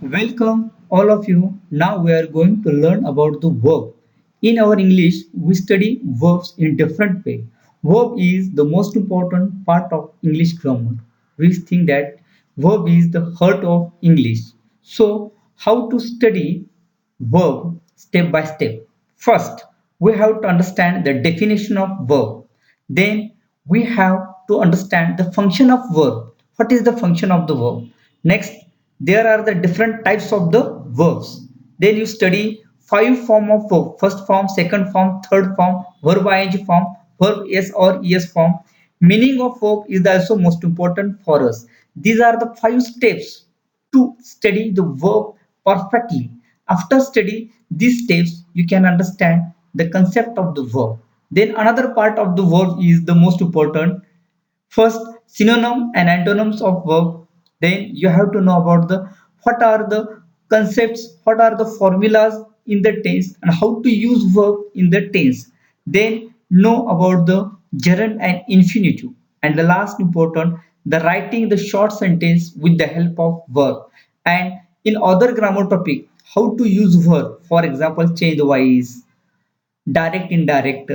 Welcome, all of you. Now we are going to learn about the verb. In our English, we study verbs in different way. Verb is the most important part of English grammar. We think that verb is the heart of English. So, how to study verb step by step? First, we have to understand the definition of verb. Then we have to understand the function of verb. What is the function of the verb? Next, there are the different types of the verbs. Then you study five form of verb. First form, second form, third form, verb ing form, verb s or es form. Meaning of verb is also most important for us. These are the five steps to study the verb perfectly. After study these steps, you can understand the concept of the verb. Then another part of the verb is the most important. First, synonym and antonyms of verb. Then you have to know about the what are the concepts, what are the formulas in the tense, and how to use verb in the tense. Then know about the gerund and infinitive. And the last important, the writing the short sentence with the help of verb. And in other grammar topic, how to use verb. For example, change the voice, direct indirect,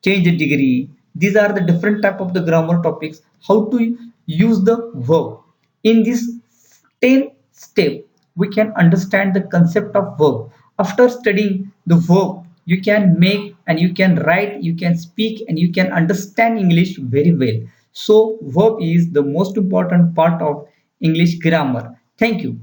change the degree. These are the different type of the grammar topics, how to use the verb. In this 10 step we can understand the concept of verb. After studying the verb, you can make and you can write, you can speak, and you can understand English very well. So verb is the most important part of English grammar. Thank you.